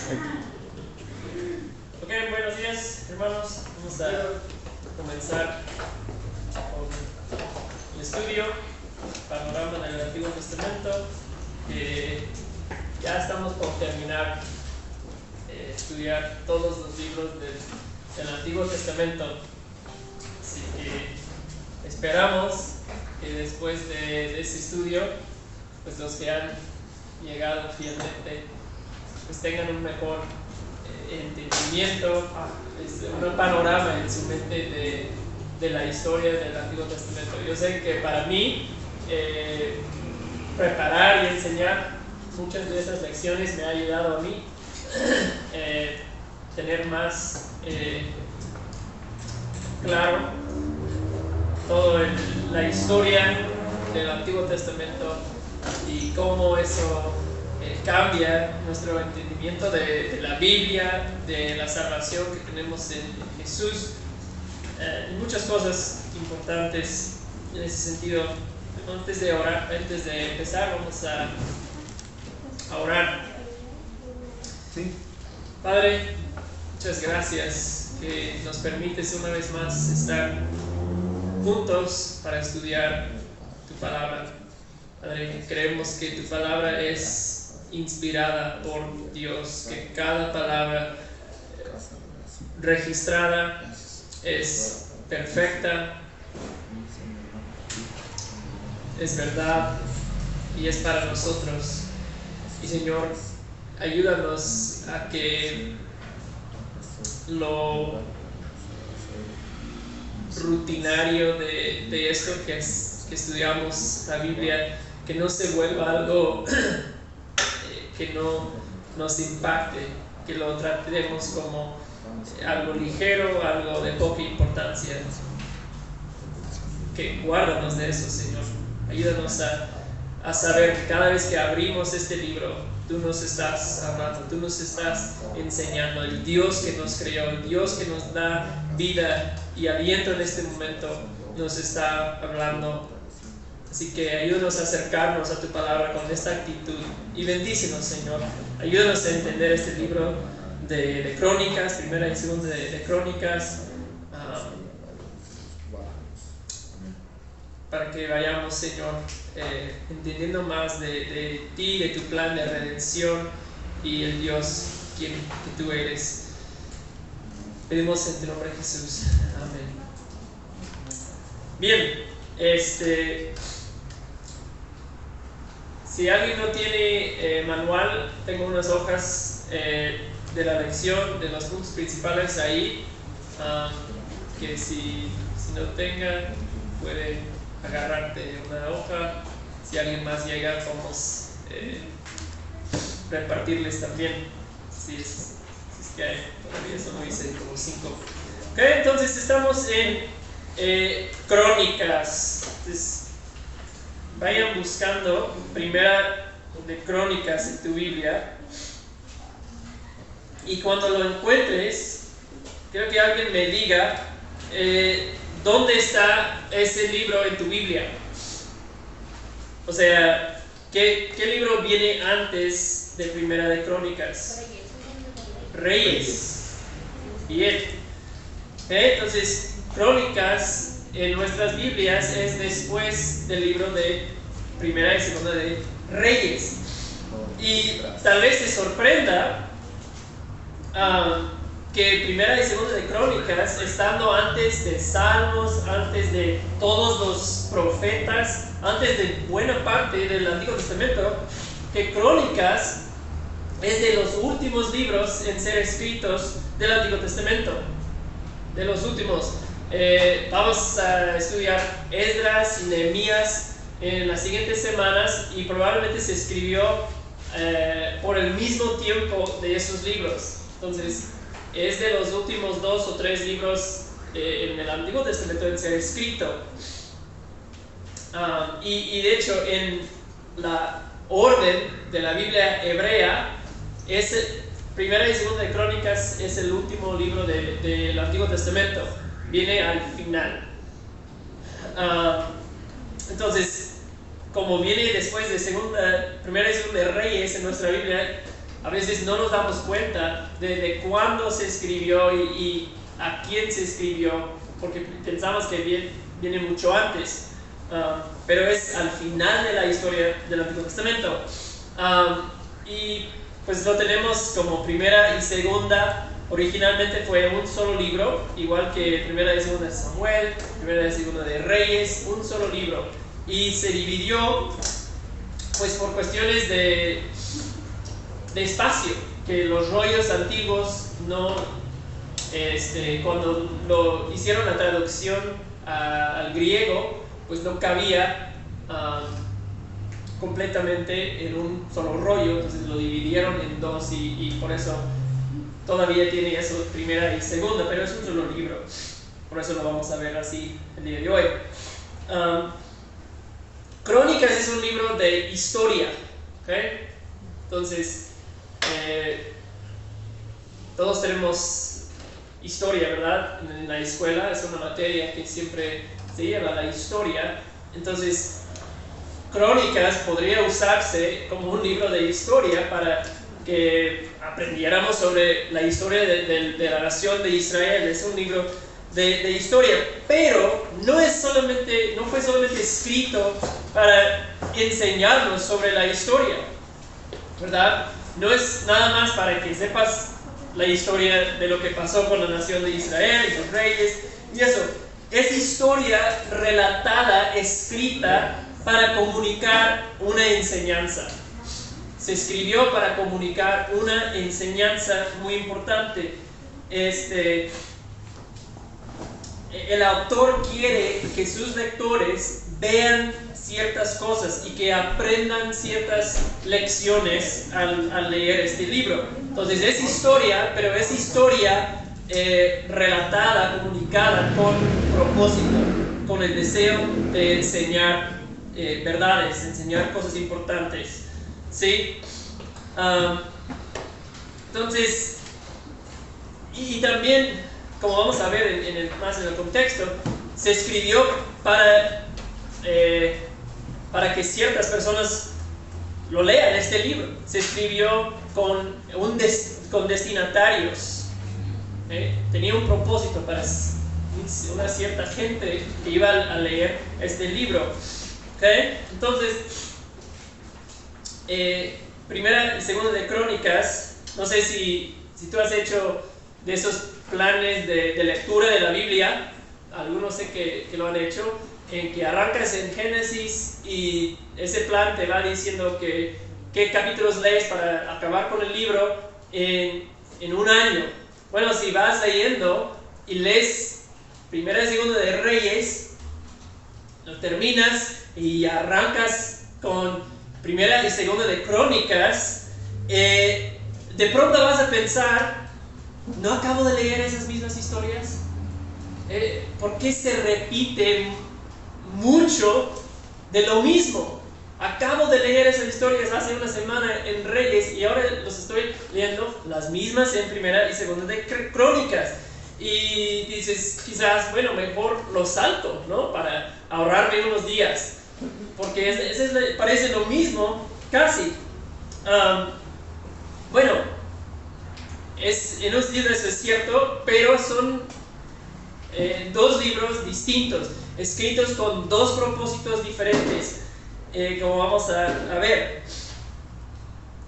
Ok, buenos días, hermanos. Vamos a comenzar con el estudio, panorama del Antiguo Testamento. Ya estamos por terminar estudiar todos los libros del Antiguo Testamento. Así que esperamos que después de ese estudio, pues los que han llegado fielmente, pues tengan un mejor entendimiento, un panorama en su mente de la historia del Antiguo Testamento. Yo sé que para mí preparar y enseñar muchas de esas lecciones me ha ayudado a mí tener más claro toda la historia del Antiguo Testamento y cómo eso cambia nuestro entendimiento de la Biblia, de la salvación que tenemos en Jesús, y muchas cosas importantes en ese sentido. Antes de empezar, vamos a orar. Sí. Padre, muchas gracias que nos permites una vez más estar juntos para estudiar tu palabra. Padre, creemos que tu palabra es inspirada por Dios, que cada palabra registrada es perfecta, es verdad y es para nosotros. Y Señor, ayúdanos a que lo rutinario de esto que estudiamos la Biblia, que no se vuelva algo que no nos impacte, que lo tratemos como algo ligero, algo de poca importancia. Que guárdanos de eso, Señor. Ayúdanos a saber que cada vez que abrimos este libro, tú nos estás hablando, tú nos estás enseñando. El Dios que nos creó, el Dios que nos da vida y aliento en este momento, nos está hablando. Así que ayúdanos a acercarnos a tu palabra con esta actitud y bendícenos, Señor. Ayúdanos a entender este libro de Crónicas, primera y segunda de Crónicas, para que vayamos, Señor, entendiendo más de ti, de tu plan de redención y el Dios que tú eres. Pedimos en tu nombre, Jesús. Amén. Bien, si alguien no tiene manual, tengo unas hojas de la lección, de los puntos principales ahí, que si no tengan, puede agarrarte una hoja. Si alguien más llega, podemos repartirles también, si es que hay. Todavía solo hice como 5. Ok, entonces estamos en Crónicas. Entonces, vayan buscando primera de Crónicas en tu Biblia, y cuando lo encuentres, quiero que alguien me diga dónde está ese libro en tu Biblia. O sea, ¿qué libro viene antes de primera de Crónicas? Reyes. Bien. Entonces, Crónicas en nuestras Biblias es después del libro de primera y segunda de Reyes. Y tal vez te sorprenda que primera y segunda de Crónicas, estando antes de Salmos, antes de todos los profetas, antes de buena parte del Antiguo Testamento, que Crónicas es de los últimos libros en ser escritos del Antiguo Testamento, de los últimos. Vamos a estudiar Esdras y Nehemías en las siguientes semanas, y probablemente se escribió por el mismo tiempo de esos libros. Entonces, es de los últimos 2 o 3 libros en el Antiguo Testamento en ser escrito. Y de hecho, en la orden de la Biblia hebrea, primera y segunda de Crónicas es el último libro del Antiguo Testamento. Viene al final. Entonces, como viene después de primera y segunda de Reyes en nuestra Biblia, a veces no nos damos cuenta de cuándo se escribió y a quién se escribió, porque pensamos que viene mucho antes, pero es al final de la historia del Antiguo Testamento. Y pues lo tenemos como primera y segunda. Originalmente fue un solo libro, igual que primera y segunda de Samuel, primera y segunda de Reyes, un solo libro. Y se dividió pues por cuestiones de espacio, que los rollos antiguos no, cuando lo hicieron la traducción al griego, pues no cabía completamente en un solo rollo, entonces lo dividieron en dos y por eso todavía tiene eso, primera y segunda, pero es un solo libro, por eso lo vamos a ver así el día de hoy. Crónicas es un libro de historia, ¿okay? Entonces todos tenemos historia, ¿verdad? En la escuela es una materia que siempre se lleva, la historia. Entonces Crónicas podría usarse como un libro de historia para que aprendiéramos sobre la historia de la nación de Israel. Es un libro de historia, pero no fue solamente escrito para enseñarnos sobre la historia, ¿verdad? No es nada más para que sepas la historia de lo que pasó con la nación de Israel y los reyes y eso. Es historia relatada, escrita para comunicar una enseñanza. Se escribió para comunicar una enseñanza muy importante. El autor quiere que sus lectores vean ciertas cosas y que aprendan ciertas lecciones al leer este libro. Entonces es historia, pero es historia relatada, comunicada con propósito, con el deseo de enseñar verdades, enseñar cosas importantes. ¿Sí? Entonces, y también, como vamos a ver más en el contexto, se escribió para que ciertas personas lo lean este libro. Se escribió con destinatarios. Tenía un propósito para una cierta gente que iba a leer este libro. ¿Okay? Entonces, primera y segunda de Crónicas, no sé si tú has hecho de esos planes de lectura de la Biblia. Algunos sé que lo han hecho, en que arrancas en Génesis y ese plan te va diciendo qué capítulos lees para acabar con el libro en un año. Bueno, si vas leyendo y lees primera y segunda de Reyes, lo terminas y arrancas con primera y segunda de Crónicas, de pronto vas a pensar, ¿no acabo de leer esas mismas historias? ¿Por qué se repite mucho de lo mismo? Acabo de leer esas historias hace una semana en Reyes y ahora los estoy leyendo las mismas en primera y segunda de Crónicas. Y dices, quizás, bueno, mejor lo salto, ¿no? Para ahorrarme unos días. Porque parece lo mismo, casi. Bueno, en un sentido eso es cierto, pero son dos libros distintos, escritos con dos propósitos diferentes, como vamos a ver.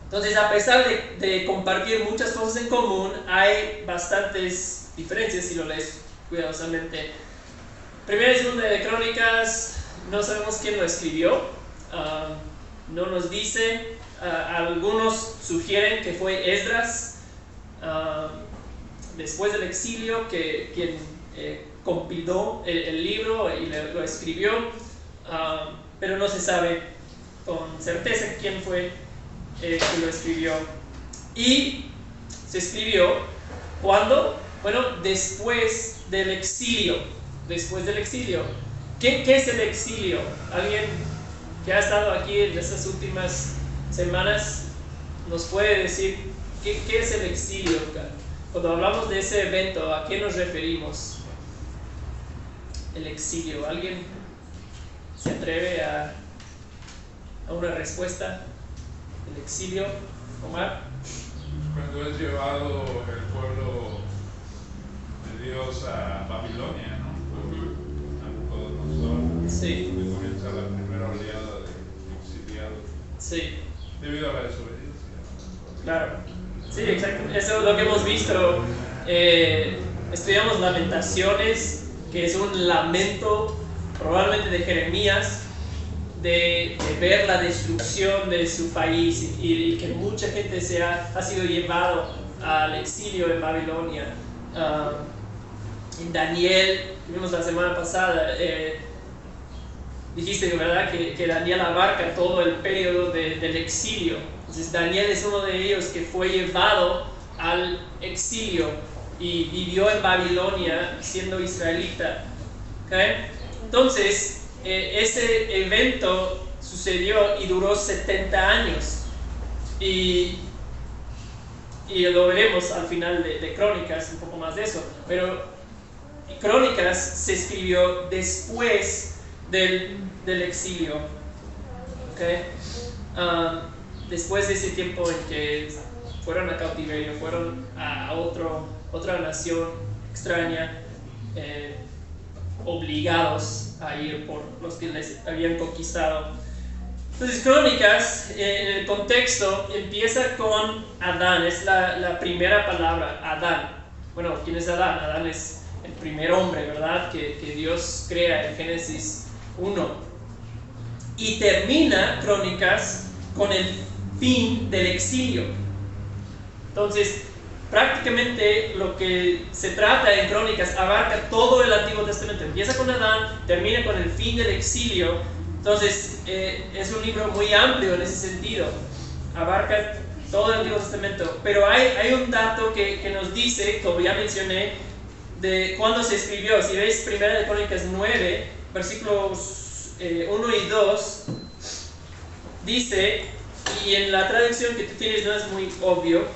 Entonces, a pesar de compartir muchas cosas en común, hay bastantes diferencias si lo lees cuidadosamente. Primera y segunda de Crónicas, no sabemos quién lo escribió, no nos dice. Algunos sugieren que fue Esdras, después del exilio, quien compiló el libro y lo escribió, pero no se sabe con certeza quién fue que lo escribió. Y se escribió ¿cuándo? Bueno, después del exilio. Después del exilio. ¿Qué es el exilio? ¿Alguien que ha estado aquí en estas últimas semanas nos puede decir qué es el exilio? Cuando hablamos de ese evento, ¿a qué nos referimos? El exilio. ¿Alguien se atreve a una respuesta? El exilio, Omar. Cuando es llevado el pueblo de Dios a Babilonia, ¿no? Nabucodonosor, Sí. donde comienza la primera oleada de exiliados. Sí. Debido a la desobediencia. Claro. Sí, exacto. Eso es lo que hemos visto. Estudiamos Lamentaciones, que es un lamento probablemente de Jeremías, de ver la destrucción de su país y que mucha gente ha sido llevado al exilio en Babilonia. En Daniel, vimos la semana pasada, dijiste, ¿verdad?, que Daniel abarca todo el periodo del exilio. Entonces Daniel es uno de ellos que fue llevado al exilio y vivió en Babilonia siendo israelita. ¿Okay? Entonces, ese evento sucedió y duró 70 años. Y lo veremos al final de Crónicas, un poco más de eso. Pero Crónicas se escribió después del exilio. ¿Okay? Después de ese tiempo en que fueron a cautiverio, fueron a otra nación extraña, obligados a ir por los que les habían conquistado. Entonces Crónicas, en el contexto, empieza con Adán, es la primera palabra, Adán. Bueno, ¿quién es Adán? Adán es el primer hombre, ¿verdad?, que Dios crea en Génesis 1. Y termina Crónicas con el fin del exilio. Entonces, prácticamente lo que se trata en Crónicas abarca todo el Antiguo Testamento. Empieza con Adán, termina con el fin del exilio. Entonces, es un libro muy amplio en ese sentido. Abarca todo el Antiguo Testamento. Pero hay un dato que nos dice, como ya mencioné, de cuándo se escribió. Si ves 1 Crónicas 9, versículos 1 y 2, dice, y en la traducción que tú tienes no es muy obvio,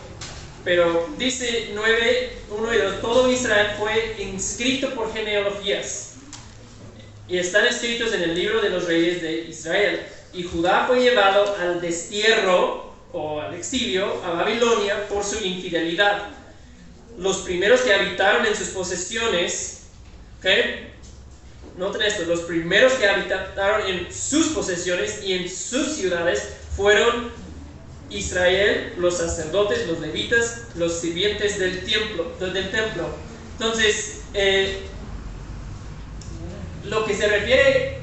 pero dice 9, 1 y 2, todo Israel fue inscrito por genealogías y están escritos en el libro de los reyes de Israel. Y Judá fue llevado al destierro o al exilio a Babilonia por su infidelidad. Los primeros que habitaron en sus posesiones, ¿okay?, noten esto, los primeros que habitaron en sus posesiones y en sus ciudades fueron Israel, los sacerdotes, los levitas, los sirvientes del templo. Entonces, a lo que se refiere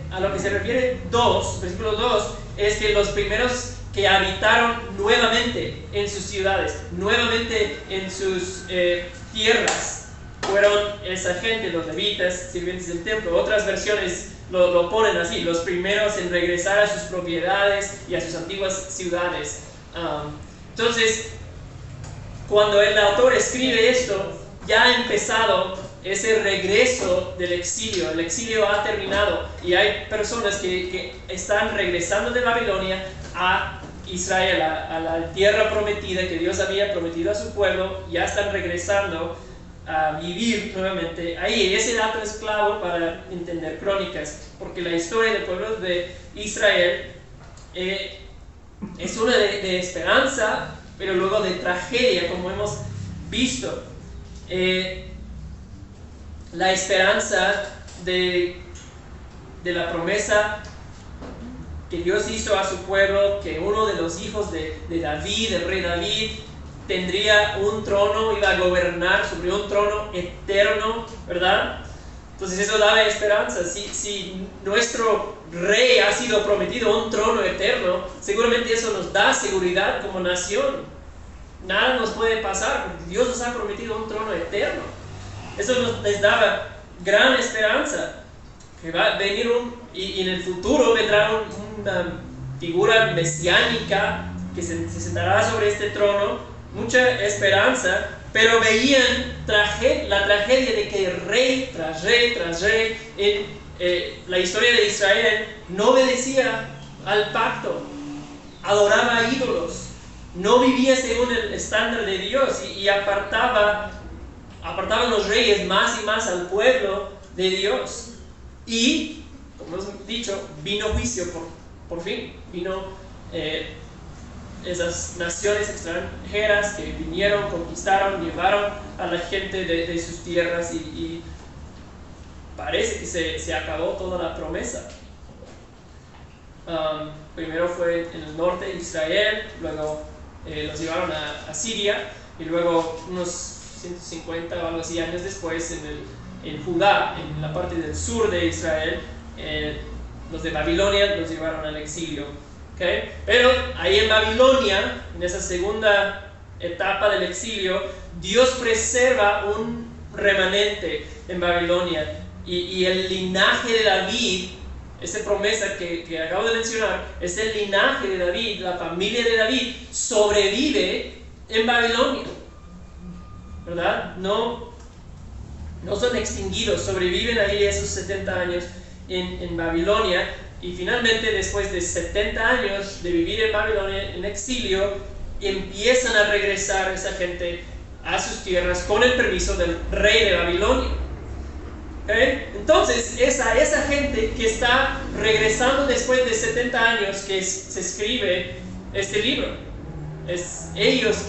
2, versículo 2, es que los primeros que habitaron nuevamente en sus ciudades, nuevamente en sus tierras, fueron esa gente, los levitas, sirvientes del templo. Otras versiones lo ponen así, los primeros en regresar a sus propiedades y a sus antiguas ciudades. Entonces, cuando el autor escribe esto, ya ha empezado ese regreso del exilio. El exilio ha terminado y hay personas que están regresando de Babilonia a Israel, a la tierra prometida que Dios había prometido a su pueblo. Ya están regresando a vivir nuevamente ahí. Ese dato es clave para entender Crónicas, porque la historia del pueblo de Israel es una de esperanza, pero luego de tragedia, como hemos visto. La esperanza de la promesa que Dios hizo a su pueblo, que uno de los hijos de David, el rey David, tendría un trono, iba a gobernar sobre un trono eterno, ¿verdad? Entonces eso daba esperanza. Si nuestro rey ha sido prometido un trono eterno, seguramente eso nos da seguridad como nación. Nada nos puede pasar, porque Dios nos ha prometido un trono eterno. Eso les daba gran esperanza, que va a venir y en el futuro vendrá una figura mesiánica que se sentará sobre este trono. Mucha esperanza, pero veían la tragedia de que rey tras rey tras rey en la historia de Israel no obedecía al pacto, adoraba a ídolos, no vivía según el estándar de Dios y apartaban los reyes más y más al pueblo de Dios. Y, como hemos dicho, vino juicio por fin, vino esas naciones extranjeras que vinieron, conquistaron, llevaron a la gente de sus tierras y parece que se acabó toda la promesa. Primero fue en el norte de Israel, luego los llevaron a Siria y luego unos 150 o algo así años después en Judá, en la parte del sur de Israel, los de Babilonia los llevaron al exilio. ¿Okay? Pero ahí en Babilonia, en esa segunda etapa del exilio, Dios preserva un remanente en Babilonia y el linaje de David, esa promesa que acabo de mencionar, es el linaje de David, la familia de David sobrevive en Babilonia, ¿verdad? No son extinguidos, sobreviven ahí esos 70 años en Babilonia, y finalmente después de 70 años de vivir en Babilonia en exilio, empiezan a regresar esa gente a sus tierras con el permiso del rey de Babilonia. ¿Okay? Entonces es a esa gente que está regresando después de 70 años que se escribe este libro. Es ellos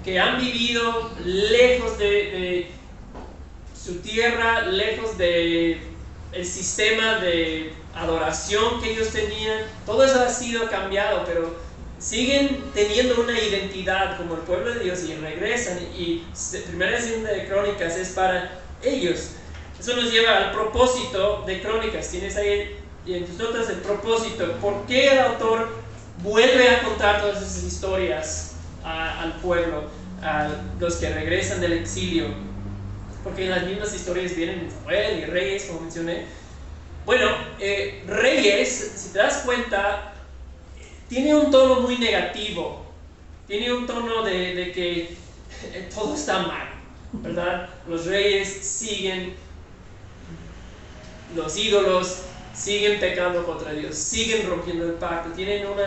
que han vivido lejos de su tierra, lejos del sistema de adoración que ellos tenían. Todo eso ha sido cambiado, pero siguen teniendo una identidad como el pueblo de Dios y regresan. Y primera y segunda de Crónicas es para ellos. Eso nos lleva al propósito de Crónicas. Tienes ahí en tus notas el propósito. ¿Por qué el autor vuelve a contar todas esas historias al pueblo, a los que regresan del exilio? Porque en las mismas historias vienen Samuel y Reyes, como mencioné. Bueno, Reyes, si te das cuenta, tiene un tono muy negativo. Tiene un tono de que todo está mal, ¿verdad? Los reyes siguen los ídolos, siguen pecando contra Dios, siguen rompiendo el pacto, tienen un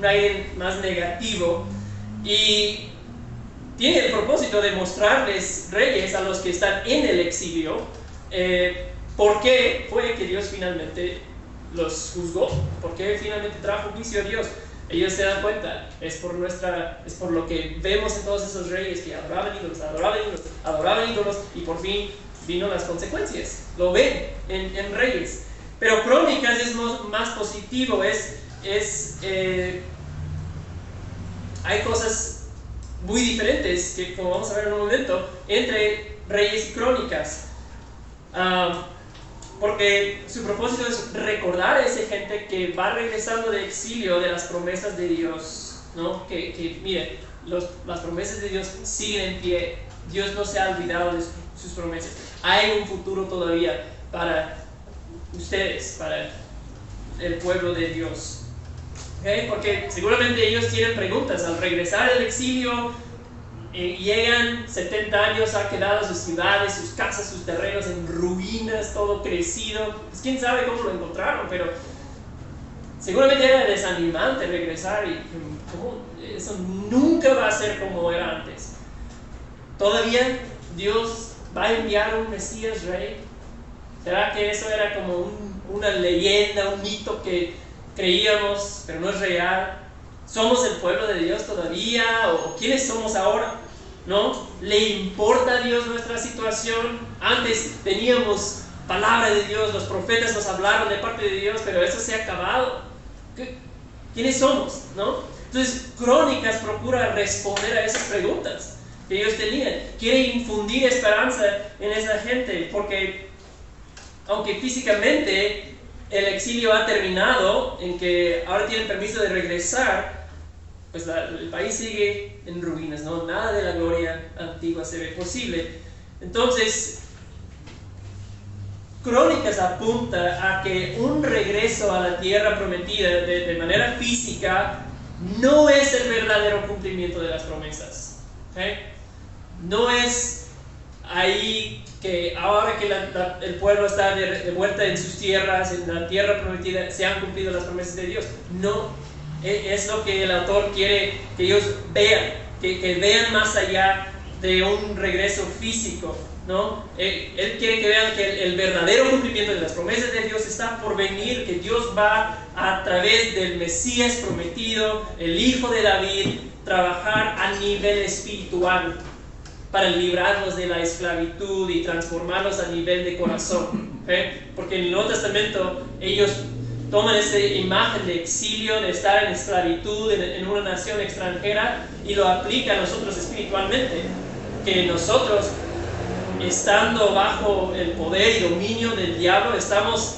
aire más negativo, y tiene el propósito de mostrarles, Reyes, a los que están en el exilio, por qué fue que Dios finalmente los juzgó, por qué finalmente trajo juicio a Dios. Ellos se dan cuenta, es por lo que vemos en todos esos reyes que adoraban ídolos, y por fin vino las consecuencias. Lo ven en Reyes. Pero Crónicas es más positivo, hay cosas muy diferentes que, como vamos a ver en un momento, entre Reyes y Crónicas. Porque su propósito es recordar a esa gente que va regresando de exilio de las promesas de Dios, ¿no? Mire, las promesas de Dios siguen en pie. Dios no se ha olvidado de sus promesas. Hay un futuro todavía para ustedes, para el pueblo de Dios. ¿Okay? Porque seguramente ellos tienen preguntas. Al regresar del exilio, llegan 70 años, ha quedado sus ciudades, sus casas, sus terrenos en ruinas, todo crecido. Pues quién sabe cómo lo encontraron, pero seguramente era desanimante regresar y eso nunca va a ser como era antes. Todavía Dios va a enviar un Mesías rey. ¿Será que eso era como una leyenda, un mito que creíamos, pero no es real? ¿Somos el pueblo de Dios todavía? ¿O quiénes somos ahora? ¿No? ¿Le importa a Dios nuestra situación? Antes teníamos palabra de Dios, los profetas nos hablaron de parte de Dios, pero eso se ha acabado. ¿Quiénes somos? ¿No? Entonces, Crónicas procura responder a esas preguntas que ellos tenían. Quiere infundir esperanza en esa gente, porque aunque físicamente el exilio ha terminado, en que ahora tienen permiso de regresar, pues el país sigue en ruinas, ¿no? Nada de la gloria antigua se ve posible. Entonces, Crónicas apunta a que un regreso a la tierra prometida de manera física no es el verdadero cumplimiento de las promesas. ¿Okay? No es ahí que ahora que el pueblo está de vuelta en sus tierras, en la tierra prometida, se han cumplido las promesas de Dios. No, es lo que el autor quiere que ellos vean, que vean más allá de un regreso físico. ¿no? Él quiere que vean que el verdadero cumplimiento de las promesas de Dios está por venir, que Dios va a través del Mesías prometido, el Hijo de David, trabajar a nivel espiritual para librarnos de la esclavitud y transformarnos a nivel de corazón. Porque en el Nuevo Testamento ellos toman esa imagen de exilio, de estar en esclavitud en una nación extranjera, y lo aplican a nosotros espiritualmente, que nosotros, estando bajo el poder y dominio del diablo, estamos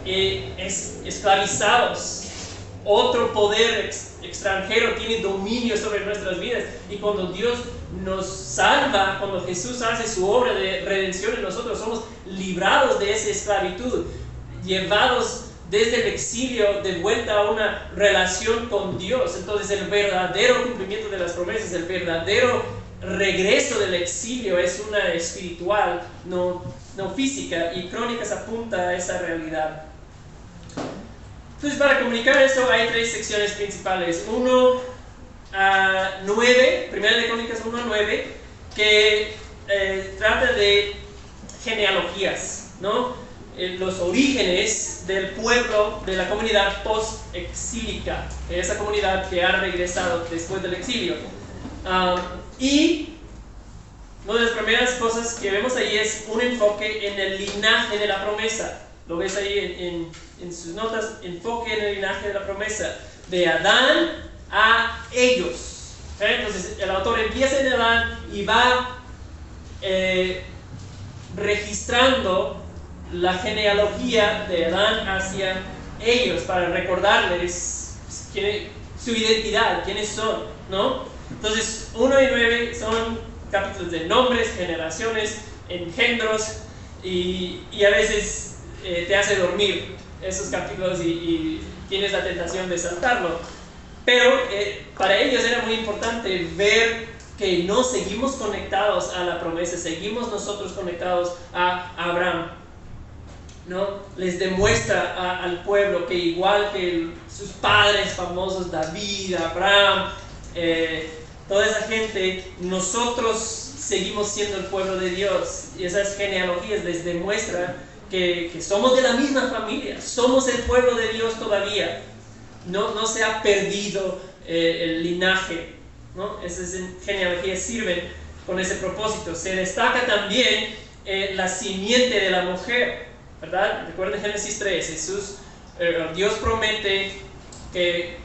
esclavizados. Otro poder extranjero tiene dominio sobre nuestras vidas, y cuando Dios nos salva, cuando Jesús hace su obra de redención en nosotros, somos librados de esa esclavitud, llevados desde el exilio de vuelta a una relación con Dios. Entonces el verdadero cumplimiento de las promesas, el verdadero regreso del exilio es una espiritual, no física, y Crónicas apunta a esa realidad. Entonces, para comunicar eso hay tres secciones principales. 1 a 9, primera de Crónicas 1 a 9, que trata de genealogías, ¿no? Los orígenes del pueblo, de la comunidad post-exílica, esa comunidad que ha regresado después del exilio. Y una de las primeras cosas que vemos ahí es un enfoque en el linaje de la promesa. Lo ves ahí en sus notas, enfoque en el linaje de la promesa, de Adán a ellos. Entonces el autor empieza en Adán y va registrando la genealogía de Adán hacia ellos para recordarles su identidad, quiénes son, ¿no? Entonces 1 y 9 son capítulos de nombres, generaciones, engendros, y a veces te hace dormir esos capítulos y tienes la tentación de saltarlo. Pero para ellos era muy importante ver que no seguimos conectados a la promesa, seguimos nosotros conectados a Abraham, ¿no? Les demuestra al pueblo que igual que sus padres famosos, David, Abraham, toda esa gente, nosotros seguimos siendo el pueblo de Dios, y esas genealogías les demuestran que somos de la misma familia, somos el pueblo de Dios todavía, no se ha perdido el linaje, ¿no? Esas genealogías sirven con ese propósito. Se destaca también la simiente de la mujer, ¿verdad? Recuerden Génesis 3, Dios promete que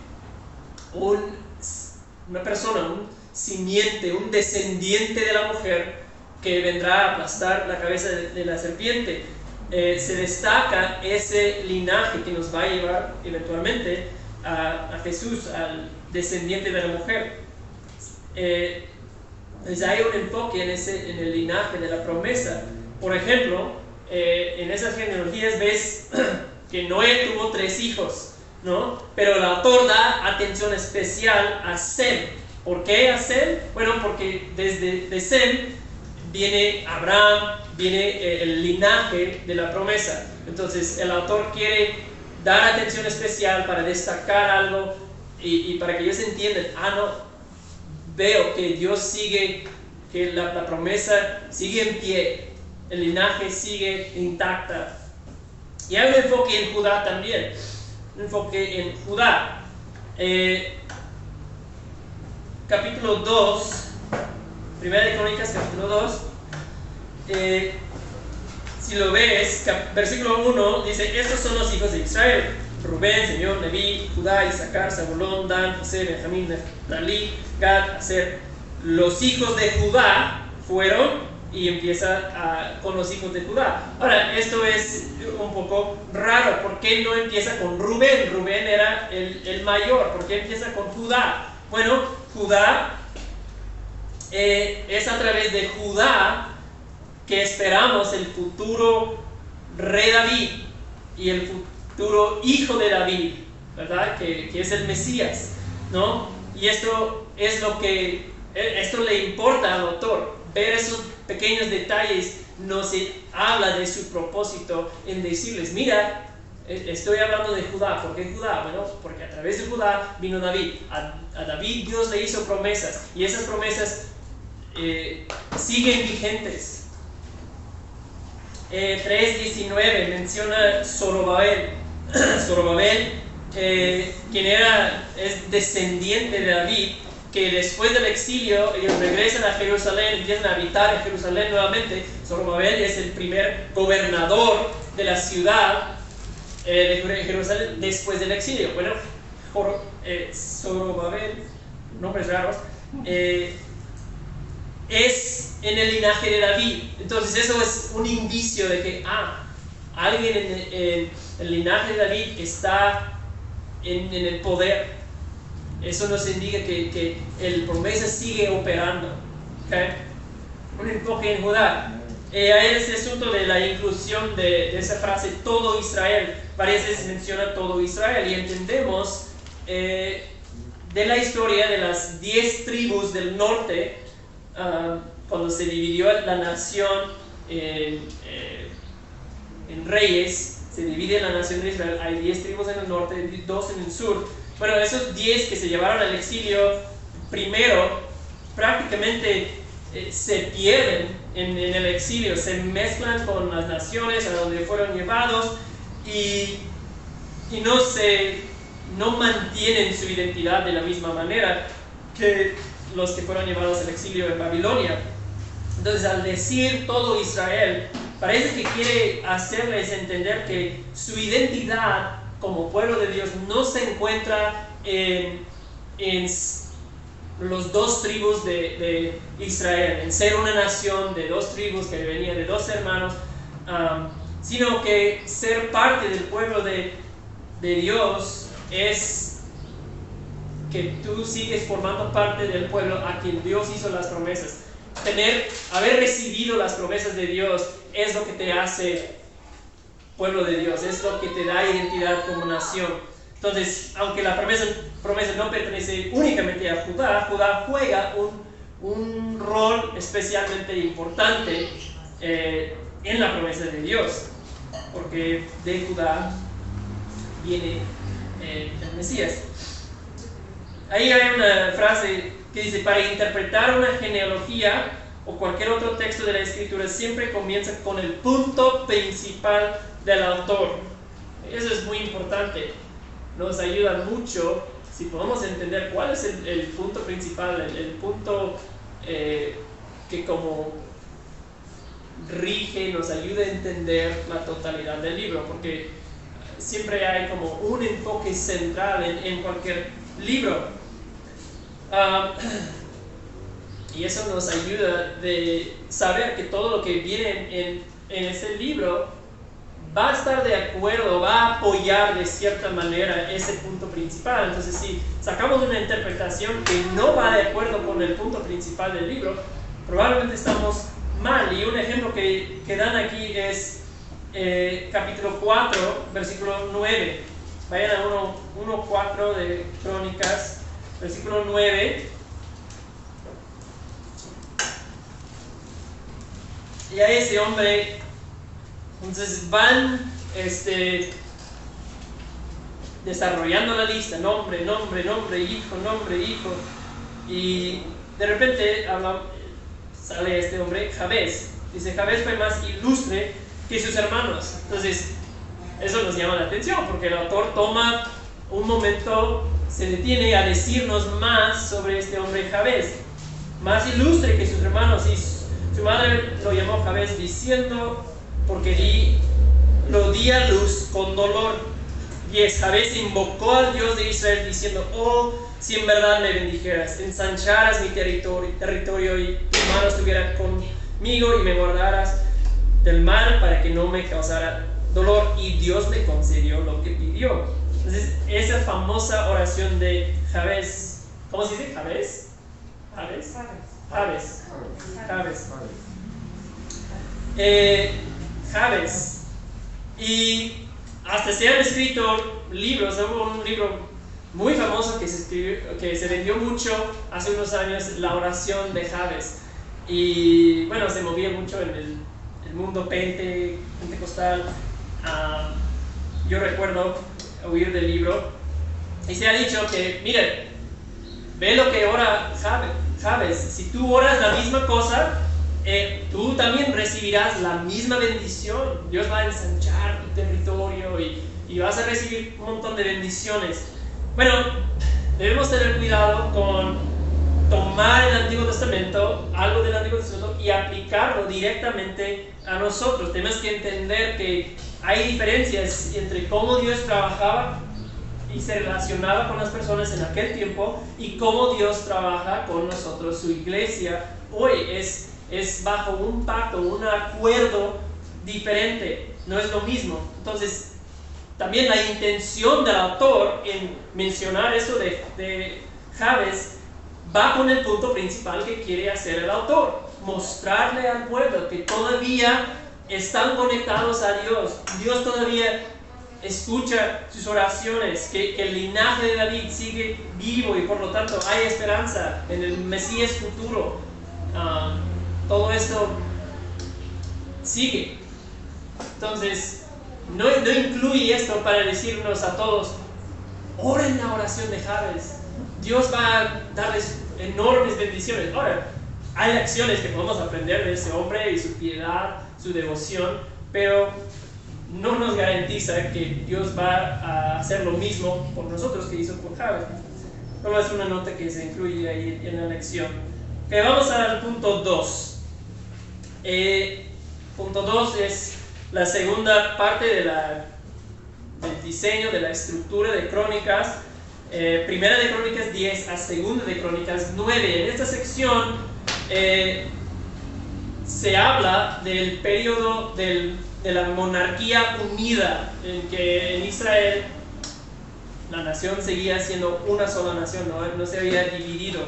una persona, un simiente, un descendiente de la mujer que vendrá a aplastar la cabeza de la serpiente. Se destaca ese linaje que nos va a llevar eventualmente a Jesús, al descendiente de la mujer. Entonces hay un enfoque en el linaje de la promesa. Por ejemplo, en esas genealogías ves que Noé tuvo 3 hijos, ¿no? Pero el autor da atención especial a Sem. ¿Por qué a Sem? Bueno, porque de Sem viene Abraham, viene el linaje de la promesa. Entonces el autor quiere dar atención especial para destacar algo y para que ellos entiendan, veo que Dios sigue, que la promesa sigue en pie, el linaje sigue intacta. Y hay un enfoque en Judá también, un enfoque en Judá. Capítulo 2, Primera de Crónicas, capítulo 2, si lo ves, versículo 1 dice: estos son los hijos de Israel: Rubén, Simeón, Leví, Judá, Isaacar, Zabulón, Dan, José, Benjamín, Neftalí, Gad, Aser. Los hijos de Judá fueron, y empieza con los hijos de Judá. Ahora, esto es un poco raro. ¿Por qué no empieza con Rubén? Rubén era el mayor. ¿Por qué empieza con Judá? Bueno, Judá es a través de Judá que esperamos el futuro rey David y el futuro hijo de David, ¿verdad? Que es el Mesías, ¿no? Y esto es esto le importa al autor. Ver esos pequeños detalles nos habla de su propósito en decirles: mira, estoy hablando de Judá. ¿Por qué Judá? Bueno, porque a través de Judá vino David. A David Dios le hizo promesas, y esas promesas siguen vigentes. 3:19 menciona Zorobabel. Zorobabel, quien es descendiente de David, que después del exilio ellos regresan a Jerusalén, empiezan a habitar en Jerusalén nuevamente. Zorobabel es el primer gobernador de la ciudad de Jerusalén después del exilio. Bueno, Zorobabel, nombres raros, es en el linaje de David. Entonces eso es un indicio de que alguien en el linaje de David está en el poder. Eso nos indica que el promesa sigue operando. ¿Okay? Un enfoque en Judá. Hay ese asunto de la inclusión de esa frase todo Israel. Varias veces menciona todo Israel y entendemos de la historia de las 10 tribus del norte, cuando se dividió la nación en reyes, se divide la nación de Israel. Hay 10 tribus en el norte, 2 en el sur. Bueno, esos 10 que se llevaron al exilio primero prácticamente se pierden en el exilio, se mezclan con las naciones a donde fueron llevados y no mantienen su identidad de la misma manera que los que fueron llevados al exilio en Babilonia. Entonces, al decir todo Israel, parece que quiere hacerles entender que su identidad como pueblo de Dios no se encuentra en los 2 tribus de Israel, en ser una nación de 2 tribus que venía de 2 hermanos, sino que ser parte del pueblo de Dios es que tú sigues formando parte del pueblo a quien Dios hizo las promesas. Haber recibido las promesas de Dios es lo que te hace pueblo de Dios, es lo que te da identidad como nación. Entonces, aunque la promesa no pertenece únicamente a Judá, Judá juega un rol especialmente importante en la promesa de Dios, porque de Judá viene el Mesías. Ahí hay una frase que dice: para interpretar una genealogía o cualquier otro texto de la Escritura siempre comienza con el punto principal del autor. Eso es muy importante. Nos ayuda mucho si podemos entender cuál es el punto principal, el punto que como rige, nos ayuda a entender la totalidad del libro, porque siempre hay como un enfoque central en cualquier libro. Y eso nos ayuda de saber que todo lo que viene en ese libro va a estar de acuerdo, va a apoyar de cierta manera ese punto principal. Entonces, si sacamos una interpretación que no va de acuerdo con el punto principal del libro, probablemente estamos mal. Y un ejemplo que dan aquí es capítulo 4, versículo 9. Vayan a 1:4 de Crónicas, versículo 9. Y a ese hombre, entonces van desarrollando la lista: nombre, hijo. Y de repente sale este hombre, Jabez. Dice: Jabez fue más ilustre que sus hermanos. Entonces, eso nos llama la atención, porque el autor toma un momento, se detiene a decirnos más sobre este hombre Jabez. Más ilustre que sus hermanos. Y su madre lo llamó Jabez diciendo: porque lo di a luz con dolor. 10. Jabez invocó al Dios de Israel diciendo: oh, si en verdad me bendijeras, ensancharas mi territorio y tu mano estuviera conmigo y me guardaras del mal para que no me causara dolor. Y Dios me concedió lo que pidió. Entonces, esa famosa oración de Jabez, ¿cómo se dice? ¿Jabez? Jabez. Y hasta se han escrito libros. Hubo un libro muy famoso que se vendió mucho hace unos años, La oración de Jabez. Y bueno, se movía mucho en el mundo pentecostal. Yo recuerdo oír del libro y se ha dicho que, miren, ve lo que ora Jabez. Si tú oras la misma cosa, tú también recibirás la misma bendición. Dios va a ensanchar tu territorio y vas a recibir un montón de bendiciones. Bueno, debemos tener cuidado con tomar el Antiguo Testamento, algo del Antiguo Testamento, y aplicarlo directamente a nosotros. Tenemos que entender que hay diferencias entre cómo Dios trabajaba y se relacionaba con las personas en aquel tiempo y cómo Dios trabaja con nosotros, su iglesia. Hoy es bajo un pacto, un acuerdo diferente, no es lo mismo. Entonces, también la intención del autor en mencionar eso de Jabes va con el punto principal que quiere hacer el autor: mostrarle al pueblo que todavía están conectados a Dios. Dios todavía escucha sus oraciones, que el linaje de David sigue vivo y por lo tanto hay esperanza en el Mesías futuro. Todo esto sigue. Entonces, no incluye esto para decirnos a todos: oren la oración de Jabes, Dios va a darles enormes bendiciones. Ahora, hay acciones que podemos aprender de ese hombre y su piedad, su devoción, pero no nos garantiza que Dios va a hacer lo mismo por nosotros que hizo por Jabes. Solo es una nota que se incluye ahí en la lección. Okay, vamos al punto 2. Punto 2 es la segunda parte del diseño, de la estructura de Crónicas. Primera de Crónicas 10 a segunda de Crónicas 9. En esta sección se habla del periodo de la monarquía unida, en que en Israel la nación seguía siendo una sola nación, no se había dividido,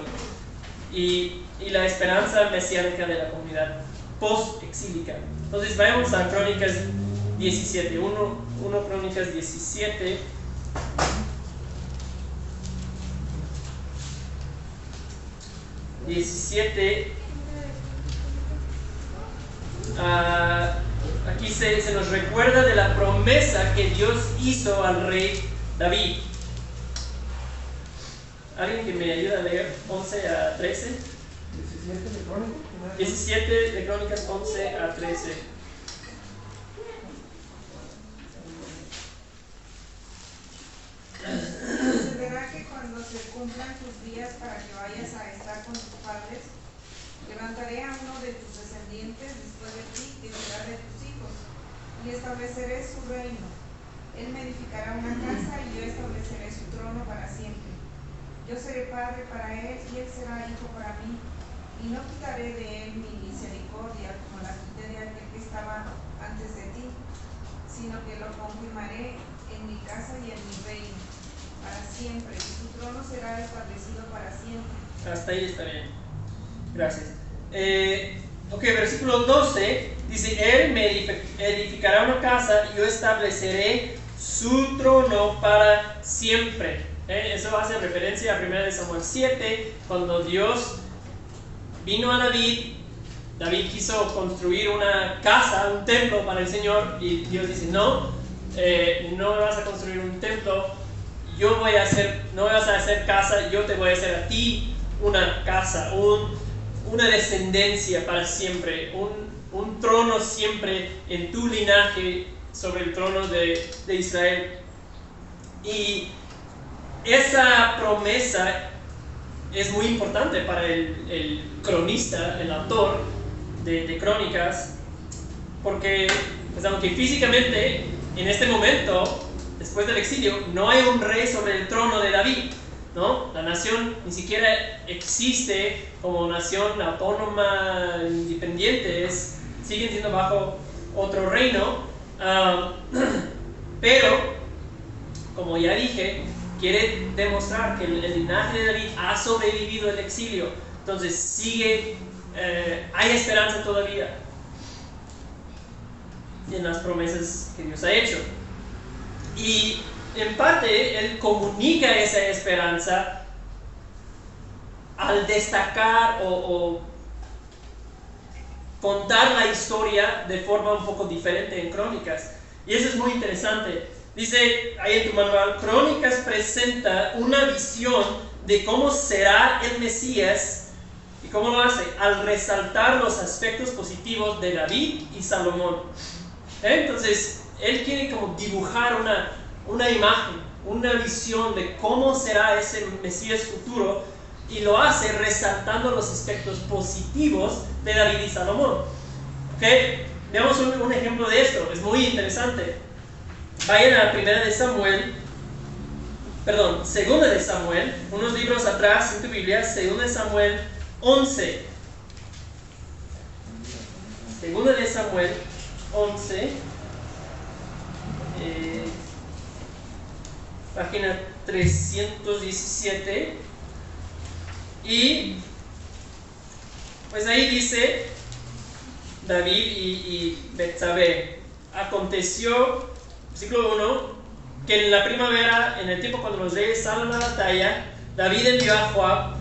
y la esperanza mesiánica de la comunidad post-exílica. Entonces vayamos a Crónicas 17, 1 Crónicas 17. Aquí se nos recuerda de la promesa que Dios hizo al rey David. ¿Alguien que me ayuda a leer 11 a 13? 17 de Crónicas 11 a 13. Sucederá que cuando se cumplan tus días para que vayas a estar con tus padres, levantaré a uno de tus descendientes después de ti, que será de tus hijos, y estableceré su reino. Él me edificará una casa y yo estableceré su trono para siempre. Yo seré padre para él y él será hijo para mí, y no quitaré de él mi misericordia como la quité de aquel que estaba antes de ti, sino que lo confirmaré en mi casa y en mi reino para siempre, y su trono será establecido para siempre. Hasta ahí está bien. Gracias. Versículo 12 dice: Él me edificará una casa y yo estableceré su trono para siempre. Eso hace referencia a 1 Samuel 7, cuando Dios vino a David. David quiso construir una casa, un templo para el Señor, y Dios dice: no me vas a construir un templo, no me vas a hacer casa, yo te voy a hacer a ti una casa, una descendencia para siempre, un trono siempre en tu linaje sobre el trono de Israel. Y esa promesa es muy importante para el cronista, el autor de Crónicas, porque pues, aunque físicamente en este momento, después del exilio, no hay un rey sobre el trono de David, ¿no? La nación ni siquiera existe como nación autónoma, independiente, siguen siendo bajo otro reino, pero como ya dije, quiere demostrar que el linaje de David ha sobrevivido el exilio. Entonces hay esperanza todavía en las promesas que Dios ha hecho. Y en parte Él comunica esa esperanza al destacar o contar la historia de forma un poco diferente en Crónicas. Y eso es muy interesante. Dice ahí en tu manual: Crónicas presenta una visión de cómo será el Mesías ¿Y cómo lo hace? Al resaltar los aspectos positivos de David y Salomón. Entonces, él quiere como dibujar una imagen, una visión de cómo será ese Mesías futuro, y lo hace resaltando los aspectos positivos de David y Salomón. ¿Okay? Veamos un ejemplo de esto, es muy interesante. Vayan a Segunda de Samuel, unos libros atrás en tu Biblia, Segunda de Samuel 11. Segunda de Samuel 11, página 317. Y pues ahí dice David y Betsabé. Aconteció, versículo 1, que en la primavera, en el tiempo cuando los reyes salen a la batalla, David envió a Joab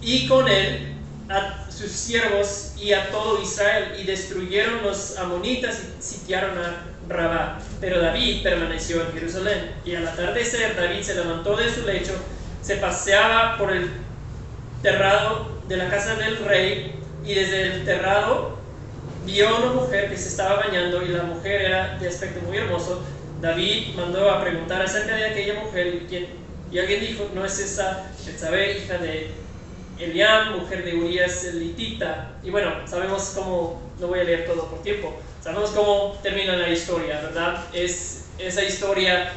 y con él a sus siervos y a todo Israel, y destruyeron los amonitas y sitiaron a Rabá. Pero David permaneció en Jerusalén. Y al atardecer David se levantó de su lecho, se paseaba por el terrado de la casa del rey, y desde el terrado vio a una mujer que se estaba bañando, y la mujer era de aspecto muy hermoso. David mandó a preguntar acerca de aquella mujer, y alguien dijo: ¿no es esa Betsabé, hija de Eliam, mujer de Urías el Hitita? Y bueno, sabemos cómo, no voy a leer todo por tiempo, sabemos cómo termina la historia, ¿verdad? Es esa historia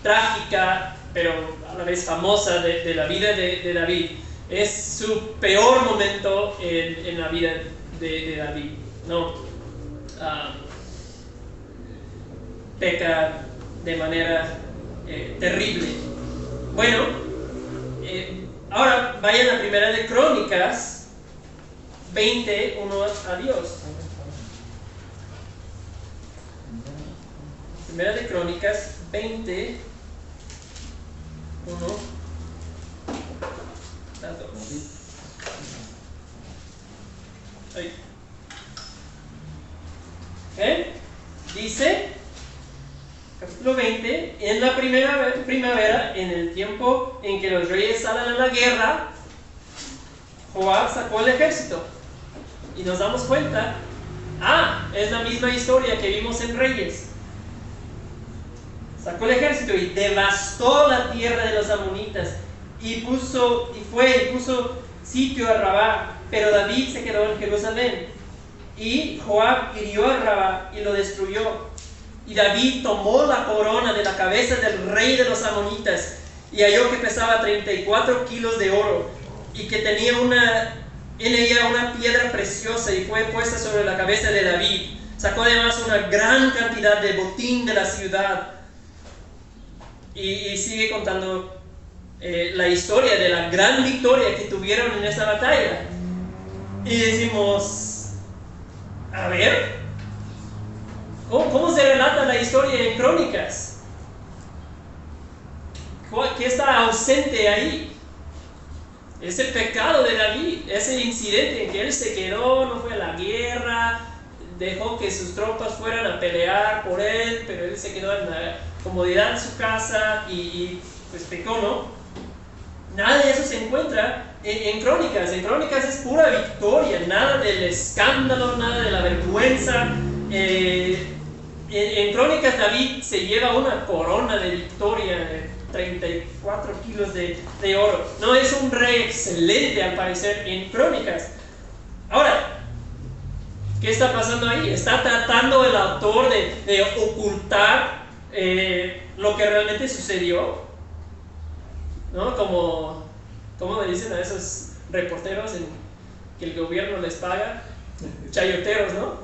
trágica, pero a la vez famosa de la vida de David. Es su peor momento en la vida de David, ¿no? Peca de manera terrible. Bueno, ahora vayan a Primera de Crónicas 20, 1 a Dios. Primera de Crónicas 20, 1 a 2. Ahí. Dice, capítulo 20, en la primavera, en el tiempo en que los reyes salen a la guerra, Joab sacó el ejército. Y nos damos cuenta, es la misma historia que vimos en Reyes. Sacó el ejército y devastó la tierra de los amonitas, y puso sitio a Rabá. Pero David se quedó en Jerusalén, y Joab hirió a Rabá y lo destruyó. Y David tomó la corona de la cabeza del rey de los amonitas, y halló que pesaba 34 kilos de oro, y que tenía en ella una piedra preciosa, y fue puesta sobre la cabeza de David. Sacó además una gran cantidad de botín de la ciudad. Y sigue contando la historia de la gran victoria que tuvieron en esta batalla. Y decimos, a ver, ¿cómo se relata la historia en Crónicas? ¿Qué está ausente ahí? Ese pecado de David, ese incidente en que él se quedó, no fue a la guerra, dejó que sus tropas fueran a pelear por él, pero él se quedó en la comodidad de su casa y pues pecó, ¿no? Nada de eso se encuentra en Crónicas. En Crónicas es pura victoria, nada del escándalo, nada de la vergüenza. En Crónicas David se lleva una corona de victoria de 34 kilos de oro. No, es un rey excelente al parecer en Crónicas. Ahora, ¿qué está pasando ahí? Está tratando el autor de ocultar lo que realmente sucedió, ¿no? Como me dicen a esos reporteros que el gobierno les paga, chayoteros, ¿no?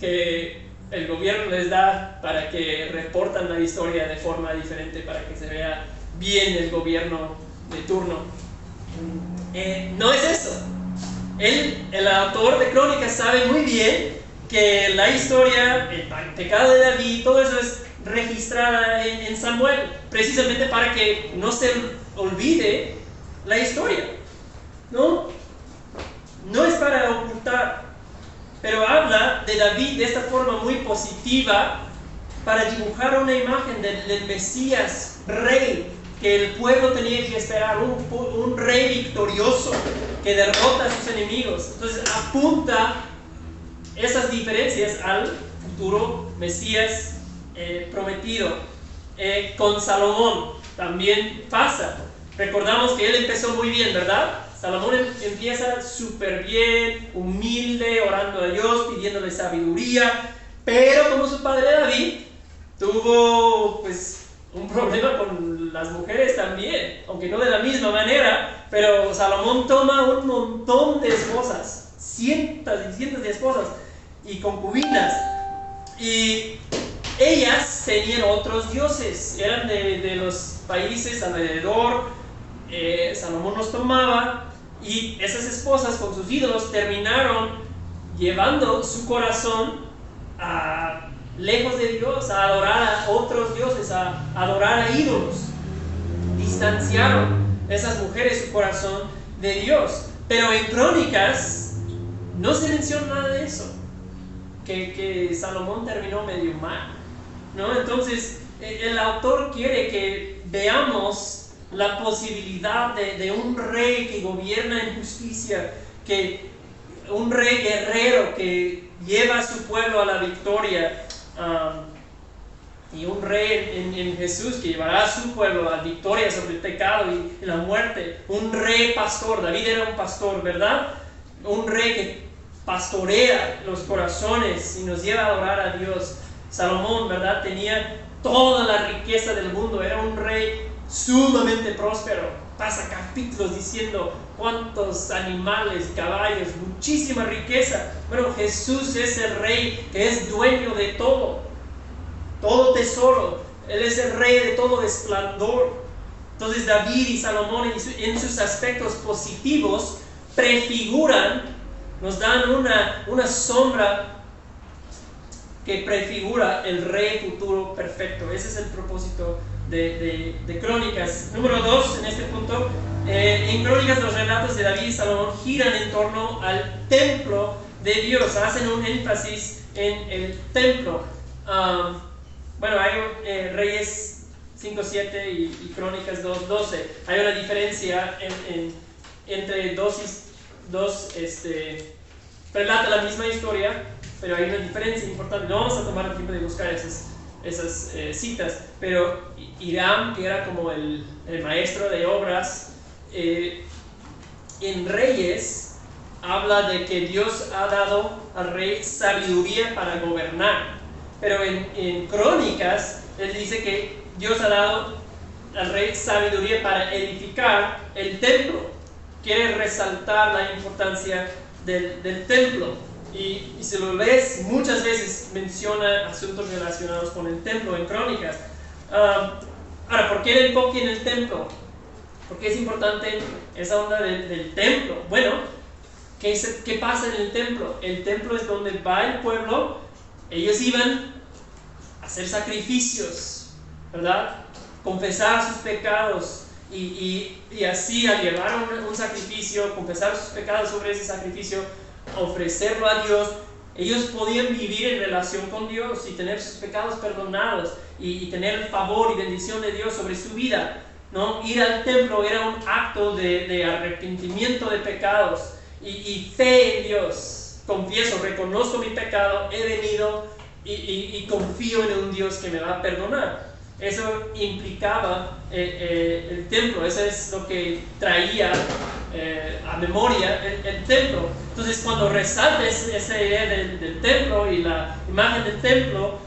Que el gobierno les da para que reportan la historia de forma diferente, para que se vea bien el gobierno de turno. No es eso. El autor de Crónicas sabe muy bien que la historia, el pecado de David, todo eso es registrada en Samuel, precisamente para que no se olvide la historia. No es para ocultar, pero habla de David de esta forma muy positiva, para dibujar una imagen del Mesías, rey, que el pueblo tenía que esperar, un rey victorioso, que derrota a sus enemigos. Entonces apunta esas diferencias al futuro Mesías prometido. Con Salomón también pasa. Recordamos que él empezó muy bien, ¿verdad? Salomón empieza súper bien, humilde, orando a Dios, pidiéndole sabiduría, pero como su padre David, tuvo pues un problema con las mujeres también, aunque no de la misma manera, pero Salomón toma un montón de esposas, cientos y cientos de esposas y concubinas, y ellas tenían otros dioses, eran de los países alrededor. Salomón los tomaba, y esas esposas con sus ídolos terminaron llevando su corazón lejos de Dios, a adorar a otros dioses, a adorar a ídolos. Distanciaron esas mujeres su corazón de Dios. Pero en Crónicas no se menciona nada de eso, que Salomón terminó medio mal, ¿no? Entonces el autor quiere que veamos la posibilidad de un rey que gobierna en justicia, un rey guerrero que lleva a su pueblo a la victoria, y un rey en Jesús que llevará a su pueblo a la victoria sobre el pecado y la muerte. Un rey pastor, David era un pastor, ¿verdad? Un rey que pastorea los corazones y nos lleva a adorar a Dios. Salomón, ¿verdad? Tenía toda la riqueza del mundo, era un rey sumamente próspero. Pasa capítulos diciendo cuántos animales, caballos, muchísima riqueza. Bueno, Jesús es el rey que es dueño de todo tesoro. Él es el rey de todo esplendor. Entonces David y Salomón en sus aspectos positivos prefiguran, nos dan una sombra que prefigura el rey futuro perfecto. Ese es el propósito de Crónicas. Número 2, en este punto, en Crónicas los relatos de David y Salomón giran en torno al templo de Dios, hacen un énfasis en el templo. Bueno, hay Reyes 5:7 y Crónicas 2:12. Hay una diferencia entre dos relata la misma historia, pero hay una diferencia importante. No vamos a tomar el tiempo de buscar esas citas, pero Hiram, que era como el maestro de obras, en Reyes habla de que Dios ha dado al rey sabiduría para gobernar, pero en Crónicas él dice que Dios ha dado al rey sabiduría para edificar el templo. Quiere resaltar la importancia del templo. Y si lo lees, muchas veces menciona asuntos relacionados con el templo en Crónicas. Ahora, ¿por qué el enfoque en el templo? ¿Por qué es importante esa onda del templo? Bueno, ¿qué pasa en el templo? El templo es donde va el pueblo. Ellos iban a hacer sacrificios, ¿verdad? Confesar sus pecados. Y así, al llevar un sacrificio, confesar sus pecados sobre ese sacrificio, ofrecerlo a Dios, ellos podían vivir en relación con Dios y tener sus pecados perdonados y tener el favor y bendición de Dios sobre su vida, ¿no? Ir al templo era un acto de arrepentimiento de pecados y fe en Dios. Confieso, reconozco mi pecado, he venido y confío en un Dios que me va a perdonar. Eso implicaba el templo, eso es lo que traía a memoria el templo. Entonces, cuando resaltes esa idea del templo y la imagen del templo,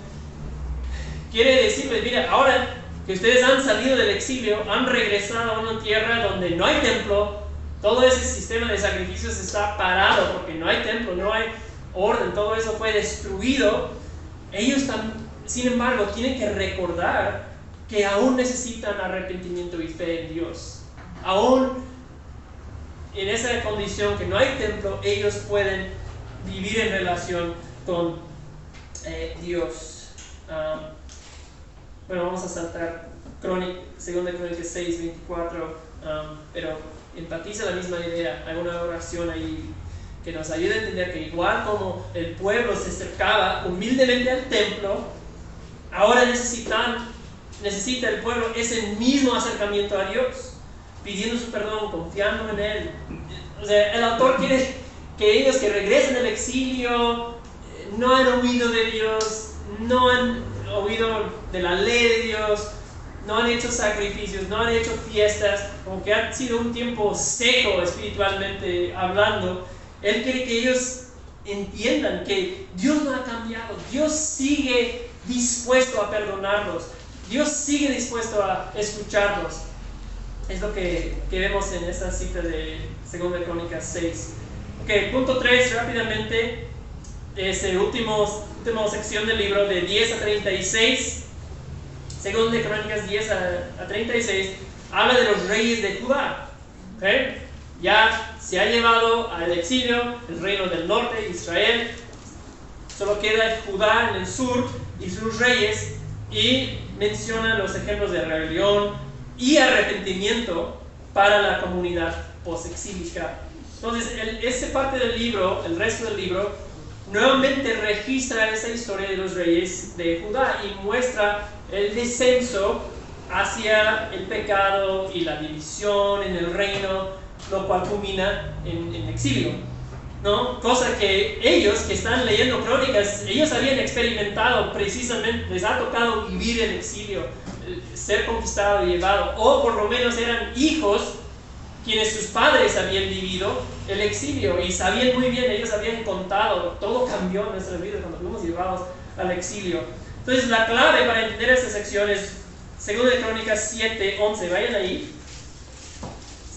quiere decirles: mira, ahora que ustedes han salido del exilio, han regresado a una tierra donde no hay templo, todo ese sistema de sacrificios está parado porque no hay templo, no hay orden, todo eso fue destruido. Ellos sin embargo, tienen que recordar que aún necesitan arrepentimiento y fe en Dios. Aún en esa condición que no hay templo, ellos pueden vivir en relación con Dios. Bueno, vamos a saltar 2 Crónicas 6:24, pero empatiza la misma idea. Hay una oración ahí que nos ayuda a entender que igual como el pueblo se acercaba humildemente al templo, ahora necesita el pueblo ese mismo acercamiento a Dios, pidiendo su perdón, confiando en Él, O sea, el autor quiere que ellos que regresen del exilio no han oído de Dios, no han oído de la ley de Dios, no han hecho sacrificios, no han hecho fiestas, como que ha sido un tiempo seco espiritualmente hablando. Él quiere que ellos entiendan que Dios no ha cambiado, Dios sigue dispuesto a perdonarlos, Dios sigue dispuesto a escucharlos. Es lo que vemos en esta cita de 2 de Crónicas 6. Ok, punto 3, rápidamente, última sección del libro de 10 a 36. 2 de Crónicas 10 a 36 habla de los reyes de Judá. ¿Okay? Ya se ha llevado al exilio el reino del norte, Israel, solo queda Judá en el sur y sus reyes, y menciona los ejemplos de rebelión y arrepentimiento para la comunidad post-exílica. Entonces, esta parte del libro, el resto del libro, nuevamente registra esa historia de los reyes de Judá y muestra el descenso hacia el pecado y la división en el reino, lo cual culmina en exilio, ¿no? Cosa que ellos que están leyendo Crónicas, ellos habían experimentado precisamente, les ha tocado vivir el exilio, ser conquistado y llevado, o por lo menos eran hijos quienes sus padres habían vivido el exilio y sabían muy bien, ellos habían contado, todo cambió en nuestra vida cuando fuimos llevados al exilio. Entonces la clave para entender esta sección es 2 de Crónicas 7, 11, vayan ahí.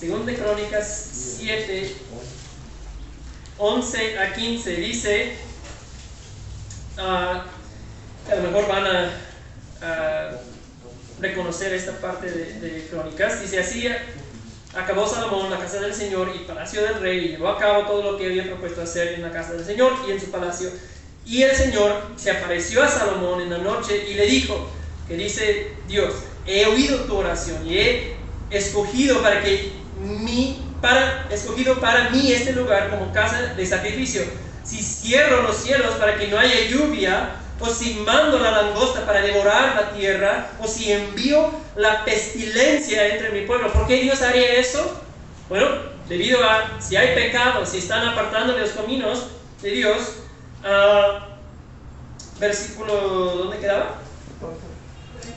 2 de Crónicas 7, 11 a 15, dice, a lo mejor van a reconocer esta parte de Crónicas. Dice: así acabó Salomón la casa del Señor y palacio del rey, y llevó a cabo todo lo que había propuesto hacer en la casa del Señor y en su palacio. Y el Señor se apareció a Salomón en la noche y le dijo, que dice Dios: he oído tu oración y he escogido para mí este lugar como casa de sacrificio. Si cierro los cielos para que no haya lluvia, o si mando la langosta para devorar la tierra, o si envío la pestilencia entre mi pueblo, ¿por qué Dios haría eso? Bueno, debido a si hay pecado, si están apartando de los caminos de Dios. Versículo, ¿dónde quedaba?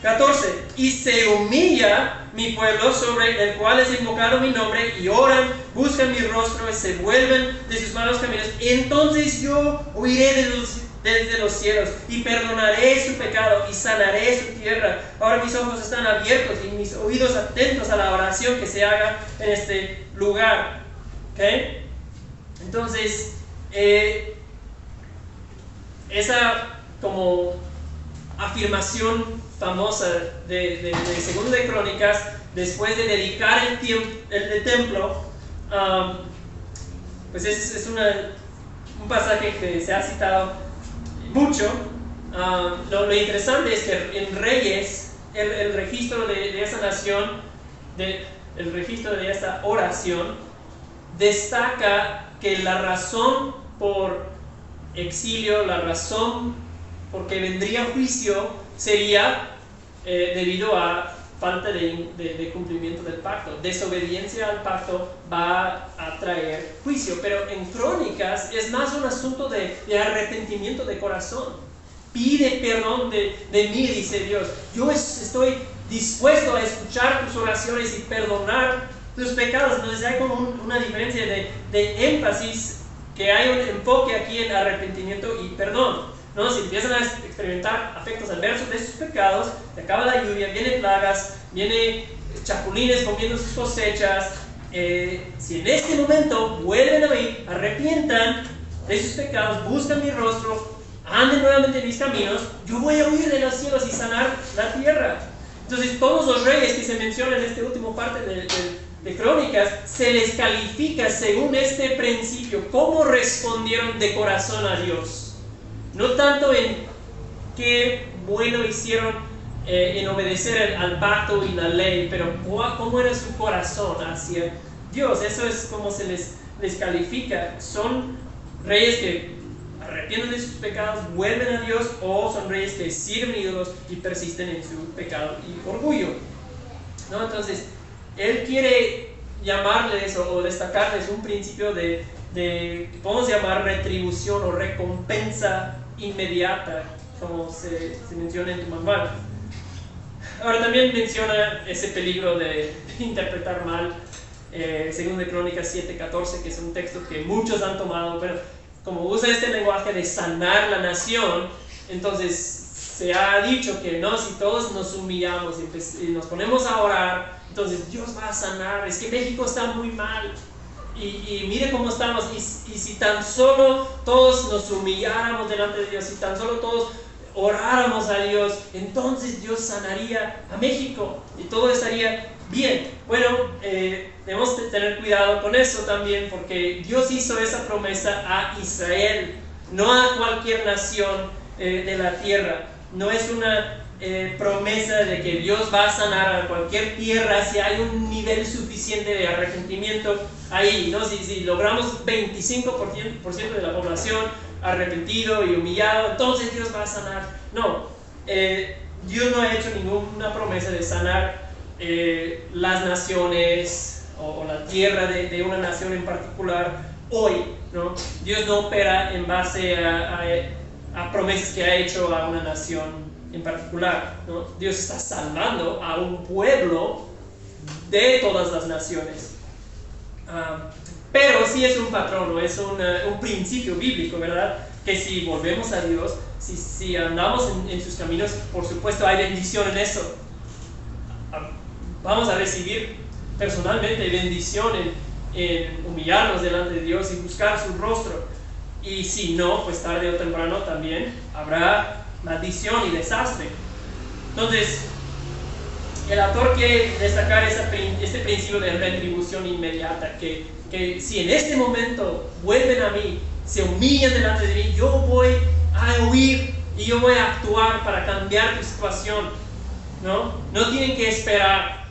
14. Y se humilla mi pueblo sobre el cual es invocado mi nombre, y oran, buscan mi rostro y se vuelven de sus malos caminos. Entonces yo oiré desde los cielos y perdonaré su pecado y sanaré su tierra. Ahora mis ojos están abiertos y mis oídos atentos a la oración que se haga en este lugar. ¿Okay? Entonces, esa como afirmación famosa de 2 de Crónicas, después de dedicar el templo, pues es un pasaje que se ha citado mucho. Lo interesante es que en Reyes, el registro de esa nación, el registro de esta oración, destaca que la razón por exilio, la razón por que vendría juicio, sería debido a falta de cumplimiento del pacto. Desobediencia al pacto va a traer juicio, pero en Crónicas es más un asunto de arrepentimiento de corazón. Pide perdón de mí, dice Dios. Yo estoy dispuesto a escuchar tus oraciones y perdonar tus pecados. Entonces hay como una diferencia de énfasis, que hay un enfoque aquí en arrepentimiento y perdón, ¿no? Si empiezan a experimentar afectos adversos de sus pecados, se acaba la lluvia, vienen plagas, vienen chapulines comiendo sus cosechas, si en este momento vuelven a mí, arrepientan de sus pecados, buscan mi rostro, anden nuevamente en mis caminos, yo voy a huir de los cielos y sanar la tierra. Entonces todos los reyes que se mencionan en esta última parte de Crónicas, se les califica según este principio, cómo respondieron de corazón a Dios. No tanto en qué bueno hicieron en obedecer al pacto y la ley, pero cómo era su corazón hacia Dios. Eso es como se les califica. Son reyes que arrepienten de sus pecados, vuelven a Dios, o son reyes que sirven ídolos y persisten en su pecado y orgullo, ¿no? Entonces, Él quiere llamarles o destacarles un principio de podemos llamar retribución o recompensa inmediata, como se menciona en tu manual. Ahora también menciona ese peligro de interpretar mal 2 de Crónicas 7:14, que es un texto que muchos han tomado, pero como usa este lenguaje de sanar la nación, entonces se ha dicho que no, si todos nos humillamos y nos ponemos a orar, entonces Dios va a sanar. Es que México está muy mal y mire cómo estamos, y si tan solo todos nos humilláramos delante de Dios, si tan solo todos oráramos a Dios, entonces Dios sanaría a México y todo estaría bien. Bueno, debemos de tener cuidado con eso también, porque Dios hizo esa promesa a Israel, no a cualquier nación de la tierra. No es una promesa de que Dios va a sanar a cualquier tierra si hay un nivel suficiente de arrepentimiento ahí, ¿no? Si logramos 25% de la población arrepentido y humillado, entonces Dios va a sanar. No, Dios no ha hecho ninguna promesa de sanar las naciones o la tierra de una nación en particular hoy, ¿no? Dios no opera en base a promesas que ha hecho a una nación en particular, ¿no? Dios está salvando a un pueblo de todas las naciones. Pero sí es un patrón, ¿no? Es un principio bíblico, ¿verdad? Que si volvemos a Dios, si andamos en sus caminos, por supuesto hay bendición en eso. Vamos a recibir personalmente bendición en humillarnos delante de Dios y buscar su rostro. Y si no, pues tarde o temprano también habrá maldición y desastre. Entonces, el autor quiere destacar este principio de retribución inmediata, que si en este momento vuelven a mí, se humillan delante de mí, yo voy a huir y yo voy a actuar para cambiar tu situación, ¿no? No tienen que esperar,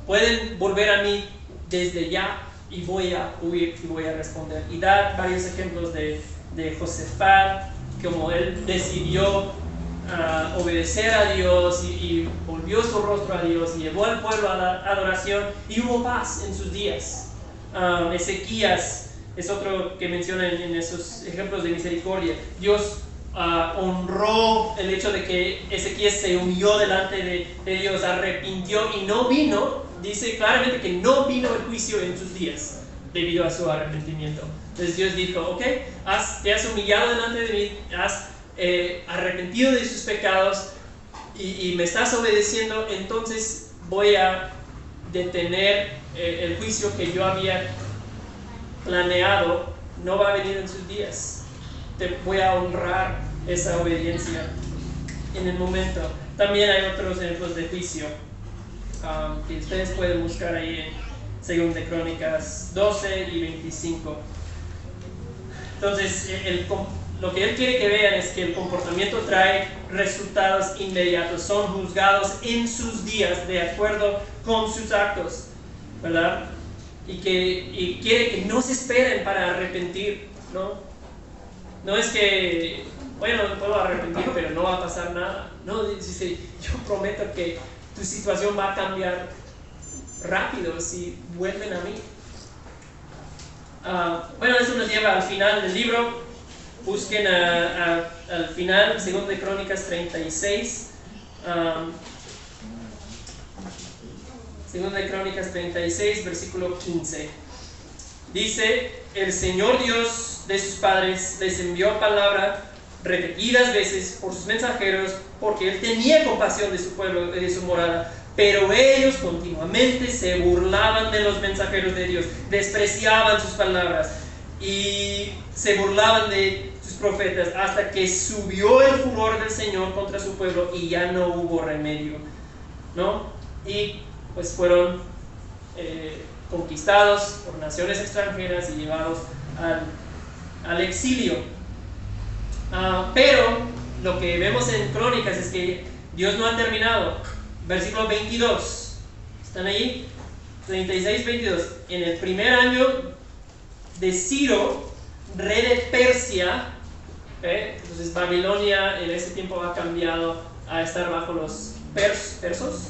pueden volver a mí desde ya y voy a huir y voy a responder. Y da varios ejemplos de Josafat, como él decidió obedecer a Dios y volvió su rostro a Dios y llevó al pueblo a la adoración y hubo paz en sus días. Ezequías es otro que menciona en esos ejemplos de misericordia. Dios honró el hecho de que Ezequías se humilló delante de Dios, arrepintió y no vino, dice claramente que no vino el juicio en sus días debido a su arrepentimiento. Entonces Dios dijo, ok, te has humillado delante de mí, has arrepentido de sus pecados y me estás obedeciendo, entonces voy a detener el juicio que yo había planeado, no va a venir en sus días. Te voy a honrar esa obediencia en el momento. También hay otros ejemplos de juicio que ustedes pueden buscar ahí en 2 de Crónicas 12 y 25. Entonces, lo que él quiere que vean es que el comportamiento trae resultados inmediatos, son juzgados en sus días de acuerdo con sus actos, ¿verdad? Y quiere que no se esperen para arrepentir, ¿no? No es que, bueno, me puedo arrepentir, pero no va a pasar nada. No, dice, yo prometo que tu situación va a cambiar rápido si vuelven a mí. Bueno, eso nos lleva al final del libro. Busquen al final, 2 de Crónicas 36. 2 de Crónicas 36, versículo 15. Dice, el Señor Dios de sus padres les envió palabra repetidas veces por sus mensajeros, porque Él tenía compasión de su pueblo y de su morada. Pero ellos continuamente se burlaban de los mensajeros de Dios, despreciaban sus palabras y se burlaban de sus profetas, hasta que subió el furor del Señor contra su pueblo y ya no hubo remedio, ¿no? Y pues fueron conquistados por naciones extranjeras y llevados al exilio. Pero lo que vemos en Crónicas es que Dios no ha terminado. Versículo 22, ¿están ahí? 36, 22. En el primer año de Ciro, rey de Persia, entonces Babilonia en ese tiempo ha cambiado a estar bajo los persas.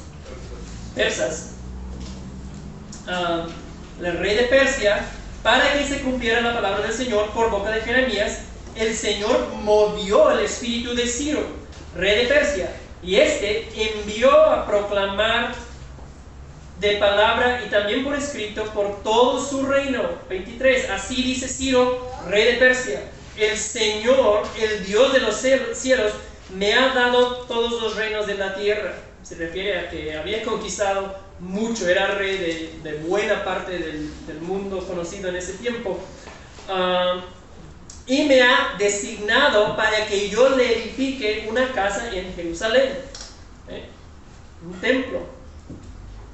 el rey de Persia, para que se cumpliera la palabra del Señor por boca de Jeremías, el Señor movió el espíritu de Ciro, rey de Persia, y envió a proclamar de palabra y también por escrito por todo su reino. 23. Así dice Ciro, rey de Persia: el Señor, el Dios de los cielos, me ha dado todos los reinos de la tierra. Se refiere a que había conquistado mucho, era rey de buena parte del mundo conocido en ese tiempo. Y me ha designado para que yo le edifique una casa en Jerusalén, un templo.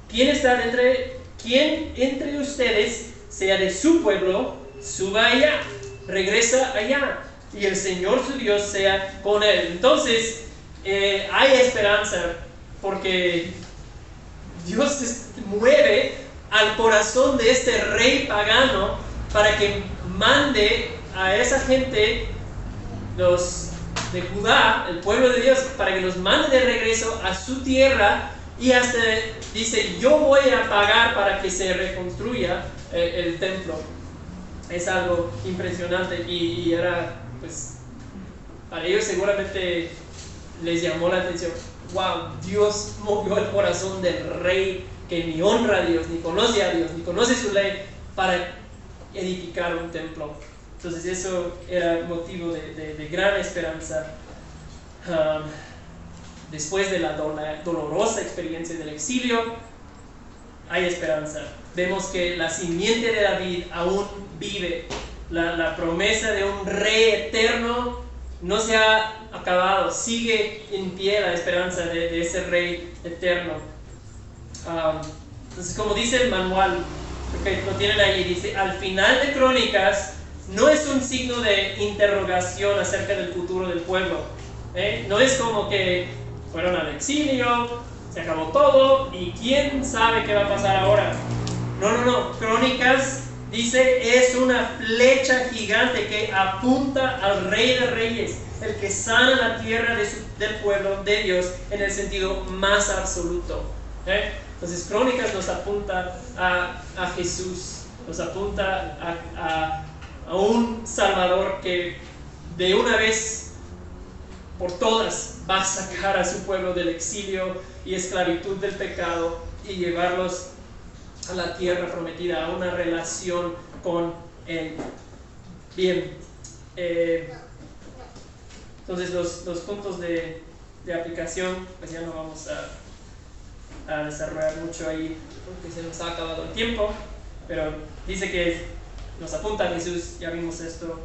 ¿Quién entre ustedes sea de su pueblo, suba allá, regresa allá, y el Señor su Dios sea con él? Entonces, hay esperanza, porque Dios mueve al corazón de este rey pagano para que mande a esa gente, los de Judá, el pueblo de Dios, para que los mande de regreso a su tierra, y hasta dice: yo voy a pagar para que se reconstruya el templo. Es algo impresionante, y era, pues, para ellos seguramente les llamó la atención. Wow, Dios movió el corazón del rey que ni honra a Dios, ni conoce a Dios, ni conoce su ley, para edificar un templo. Entonces eso era motivo de gran esperanza. Después de la dolorosa experiencia del exilio, hay esperanza. Vemos que la simiente de David aún vive. La promesa de un rey eterno no se ha acabado, sigue en pie la esperanza de ese rey eterno. Entonces, como dice el manual, que lo tienen ahí, dice: al final de Crónicas no es un signo de interrogación acerca del futuro del pueblo. No es como que fueron al exilio, se acabó todo y quién sabe qué va a pasar ahora. No. Crónicas, dice, es una flecha gigante que apunta al Rey de Reyes, el que sana la tierra del pueblo de Dios en el sentido más absoluto. Entonces, Crónicas nos apunta a Jesús, nos apunta a un Salvador que de una vez por todas va a sacar a su pueblo del exilio y esclavitud del pecado y llevarlos a la tierra prometida, a una relación con Él. Bien, entonces los puntos de aplicación, pues ya no vamos a desarrollar mucho ahí porque se nos ha acabado el tiempo, pero dice que nos apunta a Jesús, ya vimos esto,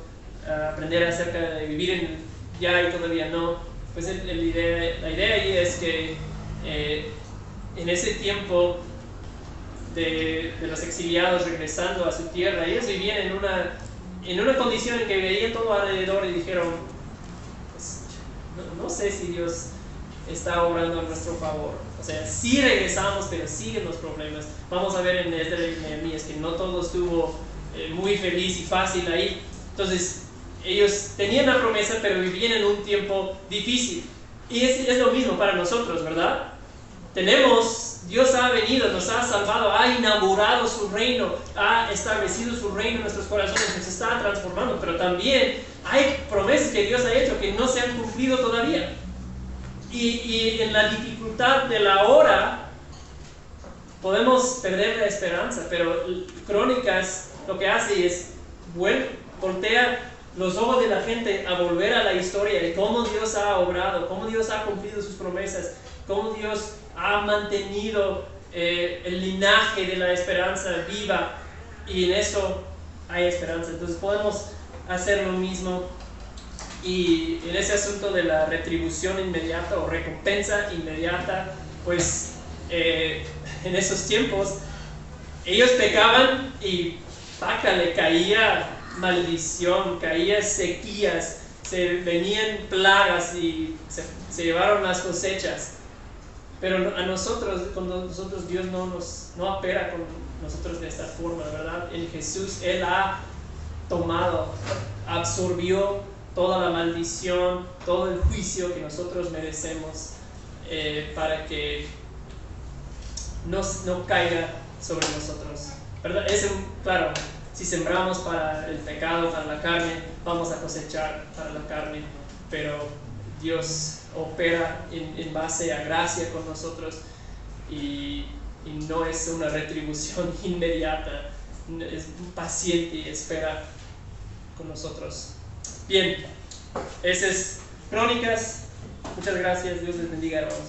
aprender acerca de vivir en ya y todavía no. Pues la idea ahí es que en ese tiempo de los exiliados regresando a su tierra, ellos vivían en una condición en que veían todo alrededor y dijeron: pues, no sé si Dios está obrando a nuestro favor. O sea, sí regresamos, pero siguen los problemas. Vamos a ver en Esdras y Nehemías que no todo estuvo muy feliz y fácil ahí. Entonces, ellos tenían la promesa, pero vivían en un tiempo difícil. Y es lo mismo para nosotros, ¿verdad? Dios ha venido, nos ha salvado, ha inaugurado su reino, ha establecido su reino en nuestros corazones, nos está transformando, pero también hay promesas que Dios ha hecho que no se han cumplido todavía. Y en la dificultad de la hora podemos perder la esperanza, pero Crónicas lo que hace es voltea los ojos de la gente a volver a la historia de cómo Dios ha obrado, cómo Dios ha cumplido sus promesas, cómo Dios ha mantenido el linaje de la esperanza viva, y en eso hay esperanza. Entonces podemos hacer lo mismo, y en ese asunto de la retribución inmediata o recompensa inmediata, pues en esos tiempos ellos pecaban y le caía maldición, caía sequías, se venían plagas y se llevaron las cosechas. Pero a nosotros, con nosotros Dios no opera con nosotros de esta forma, ¿verdad? En Jesús Él ha tomado, absorbió toda la maldición, todo el juicio que nosotros merecemos, para que no caiga sobre nosotros, ¿verdad? Claro, si sembramos para el pecado, para la carne, vamos a cosechar para la carne, pero Dios opera en base a gracia con nosotros y no es una retribución inmediata, es paciente y espera con nosotros. Bien, ese es Crónicas. Muchas gracias, Dios les bendiga, hermanos.